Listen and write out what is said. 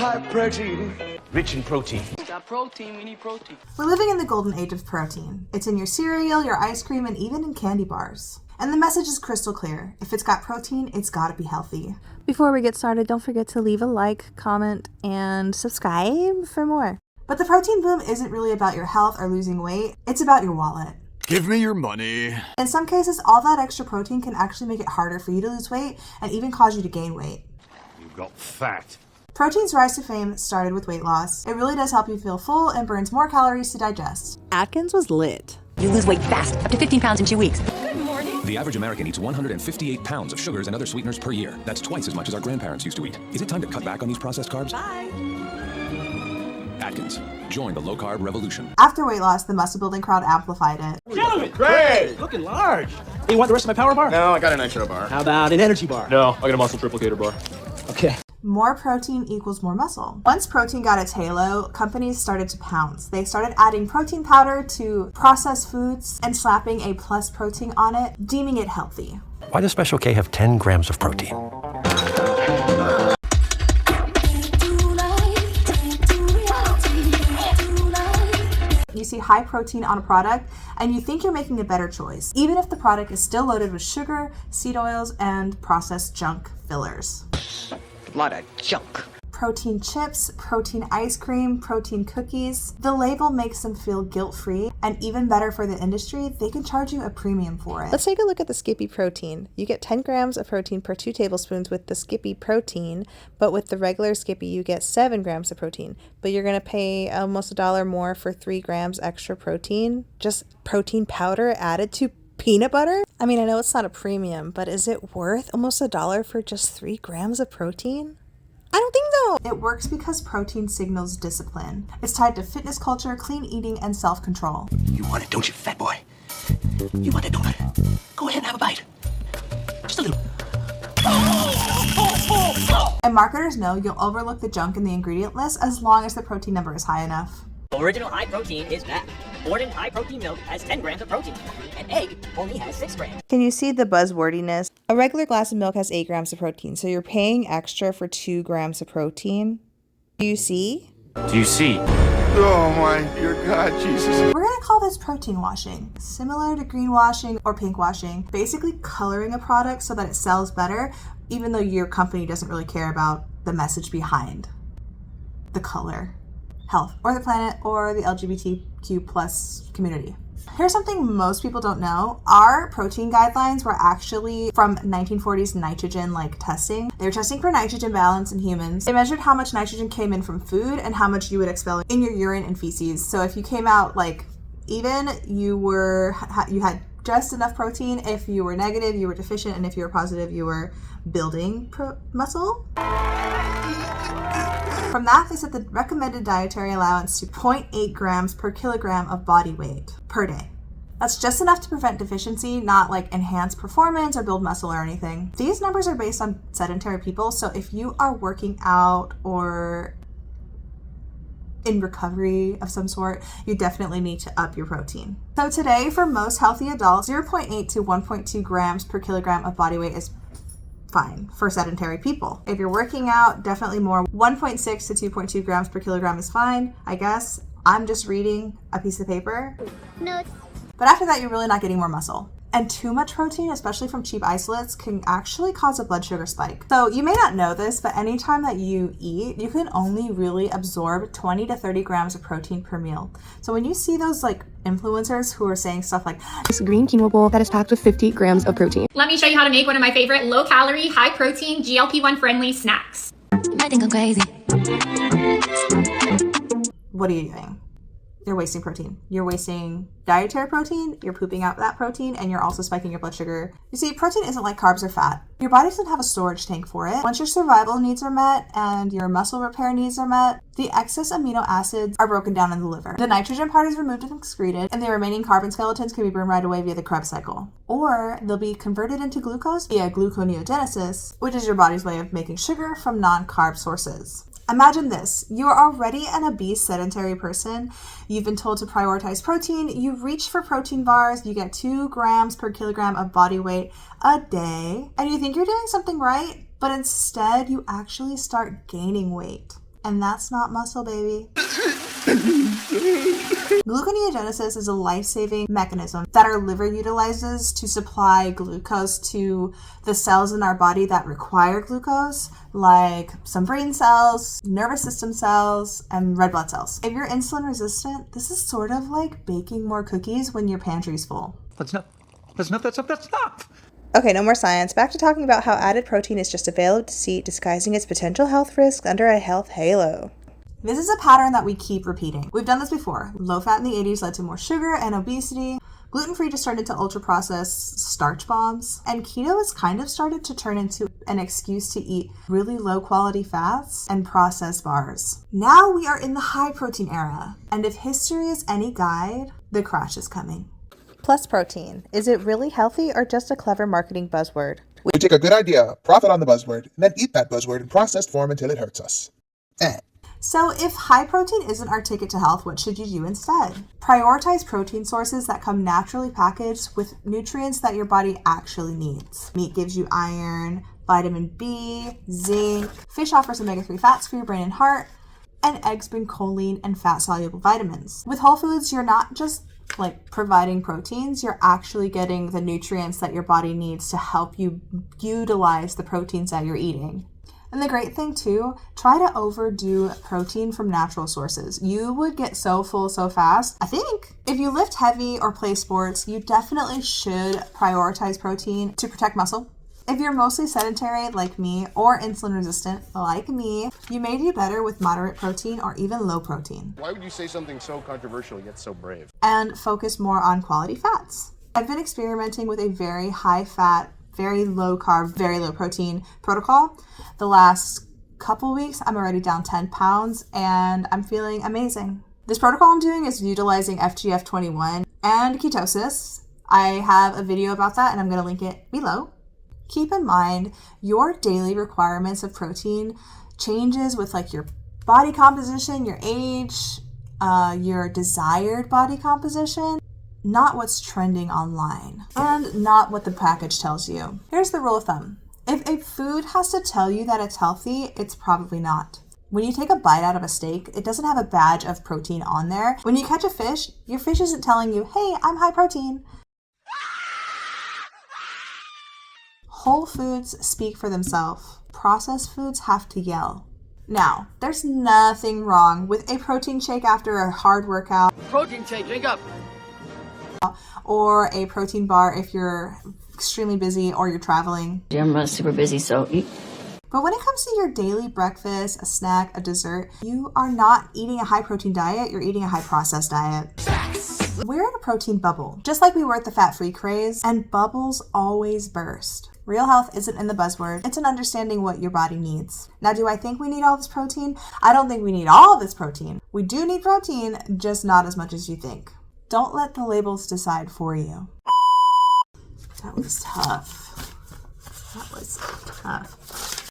High protein. Rich in protein. Got protein, we need protein. We're living in the golden age of protein. It's in your cereal, your ice cream, and even in candy bars. And the message is crystal clear. If it's got protein, it's gotta be healthy. Before we get started, don't forget to leave a like, comment, and subscribe for more. But the protein boom isn't really about your health or losing weight. It's about your wallet. Give me your money. In some cases, all that extra protein can actually make it harder for you to lose weight and even cause you to gain weight. You got fat. Protein's rise to fame started with weight loss. It really does help you feel full and burns more calories to digest. Atkins was lit. You lose weight fast, up to 15 pounds in 2 weeks. The average American eats 158 pounds of sugars and other sweeteners per year. That's twice as much as our grandparents used to eat. Is it time to cut back on these processed carbs? Bye. Atkins. Join the low-carb revolution. After weight loss, the muscle building crowd amplified it. Gentlemen, Craze! looking large. Hey, you want the rest of my power bar? No, I got a nitro bar. How about an energy bar? No, I got a muscle triplicator bar. Okay. More protein equals more muscle. Once protein got its halo, companies started to pounce. They started adding protein powder to processed foods and slapping a plus protein on it, deeming it healthy. Why does Special K have 10 grams of protein? You see high protein on a product and you think you're making a better choice, even if the product is still loaded with sugar, seed oils, and processed junk fillers. A lot of junk. Protein chips, protein ice cream, protein cookies. The label makes them feel guilt-free, and even better for the industry, they can charge you a premium for it. Let's take a look at the Skippy protein. You get 10 grams of protein per 2 tablespoons with the Skippy protein, but with the regular Skippy, you get 7 grams of protein. But you're going to pay almost $1 more for 3 grams extra protein. Just protein powder added to peanut butter? I mean, I know it's not a premium, but is it worth almost $1 for just 3 grams of protein? I don't think so. It works because protein signals discipline. It's tied to fitness culture, clean eating, and self-control. You want it, don't you, fat boy? You want that donut? Go ahead and have a bite. Just a little. And marketers know you'll overlook the junk in the ingredient list as long as the protein number is high enough. Original high protein is that. Borden high protein milk has 10 grams of protein. An egg only has 6 grams. Can you see the buzzwordiness? A regular glass of milk has 8 grams of protein, so you're paying extra for 2 grams of protein. Do you see? Do you see? Oh my dear God, Jesus. We're gonna call this protein washing, similar to greenwashing or pink washing, basically coloring a product so that it sells better, even though your company doesn't really care about the message behind the color, health, or the planet, or the LGBTQ plus community. Here's something most people don't know. Our protein guidelines were actually from 1940s nitrogen testing. They were testing for nitrogen balance in humans. They measured how much nitrogen came in from food and how much you would expel in your urine and feces. So if you came out even, you had just enough protein. If you were negative, you were deficient, and if you were positive, you were building muscle. From that, they set the recommended dietary allowance to 0.8 grams per kilogram of body weight per day. That's just enough to prevent deficiency, not enhance performance or build muscle or anything. These numbers are based on sedentary people, so if you are working out or in recovery of some sort, you definitely need to up your protein. So today, for most healthy adults, 0.8 to 1.2 grams per kilogram of body weight is fine for sedentary people. If you're working out, definitely more. 1.6 to 2.2 grams per kilogram is fine, I guess. I'm just reading a piece of paper. Notes. But after that, you're really not getting more muscle. And too much protein, especially from cheap isolates, can actually cause a blood sugar spike. So you may not know this, but anytime that you eat, you can only really absorb 20 to 30 grams of protein per meal. So when you see those influencers who are saying stuff like, This green quinoa bowl that is packed with 50 grams of protein. Let me show you how to make one of my favorite low-calorie, high-protein, GLP-1 friendly snacks. I think I'm crazy. what are you doing? You're wasting protein. You're wasting dietary protein, you're pooping out that protein, and you're also spiking your blood sugar. You see, protein isn't like carbs or fat. Your body doesn't have a storage tank for it. Once your survival needs are met and your muscle repair needs are met, the excess amino acids are broken down in the liver. The nitrogen part is removed and excreted, and the remaining carbon skeletons can be burned right away via the Krebs cycle. Or they'll be converted into glucose via gluconeogenesis, which is your body's way of making sugar from non-carb sources. Imagine this, you are already an obese sedentary person, you've been told to prioritize protein, you reach for protein bars, you get 2 grams per kilogram of body weight a day, and you think you're doing something right, but instead you actually start gaining weight. And that's not muscle, baby. Gluconeogenesis is a life-saving mechanism that our liver utilizes to supply glucose to the cells in our body that require glucose, like some brain cells, nervous system cells, and red blood cells. If you're insulin resistant, this is sort of like baking more cookies when your pantry's full. That's not. Okay, no more science. Back to talking about how added protein is just a veil of deceit disguising its potential health risks under a health halo. This is a pattern that we keep repeating. We've done this before. Low fat in the 80s led to more sugar and obesity. Gluten-free just turned into ultra-processed starch bombs. And keto has kind of started to turn into an excuse to eat really low-quality fats and processed bars. Now we are in the high-protein era. And if history is any guide, the crash is coming. Plus protein. Is it really healthy or just a clever marketing buzzword? We take a good idea, profit on the buzzword, and then eat that buzzword in processed form until it hurts us. So if high protein isn't our ticket to health, what should you do instead? Prioritize protein sources that come naturally packaged with nutrients that your body actually needs. Meat gives you iron, vitamin B, zinc. Fish offers omega-3 fats for your brain and heart. And eggs bring choline and fat-soluble vitamins. With whole foods, you're not just like providing proteins, you're actually getting the nutrients that your body needs to help you utilize the proteins that you're eating. And the great thing too, try to overdo protein from natural sources. You would get so full so fast. I think if you lift heavy or play sports, you definitely should prioritize protein to protect muscle. If you're mostly sedentary like me or insulin resistant like me, you may do better with moderate protein or even low protein. Why would you say something so controversial yet so brave? And focus more on quality fats. I've been experimenting with a very high fat, very low carb, very low protein protocol. The last couple weeks, I'm already down 10 pounds and I'm feeling amazing. This protocol I'm doing is utilizing FGF21 and ketosis. I have a video about that and I'm going to link it below. Keep in mind, your daily requirements of protein changes with like your body composition, your age, your desired body composition, not what's trending online, and not what the package tells you. Here's the rule of thumb. If a food has to tell you that it's healthy, it's probably not. When you take a bite out of a steak, it doesn't have a badge of protein on there. When you catch a fish, your fish isn't telling you, hey, I'm high protein. Whole foods speak for themselves. Processed foods have to yell. Now, there's nothing wrong with a protein shake after a hard workout. Protein shake, drink up. Or a protein bar if you're extremely busy or you're traveling. I'm super busy, so eat. But when it comes to your daily breakfast, a snack, a dessert, you are not eating a high protein diet, you're eating a high processed diet. We're in a protein bubble, just like we were at the fat-free craze, and bubbles always burst. Real health isn't in the buzzword, it's in understanding what your body needs. Now, do I think we need all this protein? I don't think we need all this protein. We do need protein, just not as much as you think. Don't let the labels decide for you. That was tough. That was tough.